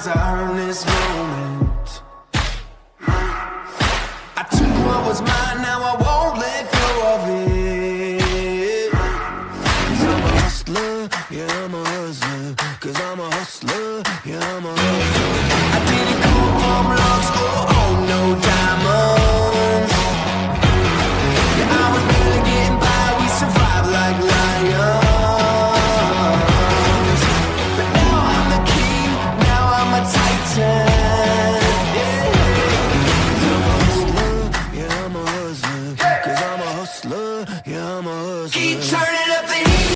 'cause I earned this moment. I took what was mine, now I won't let go of it. 'Cause I'm a hustler, yeah I'm a hustler. 'Cause I'm a hustler, yeah I'm a hustler.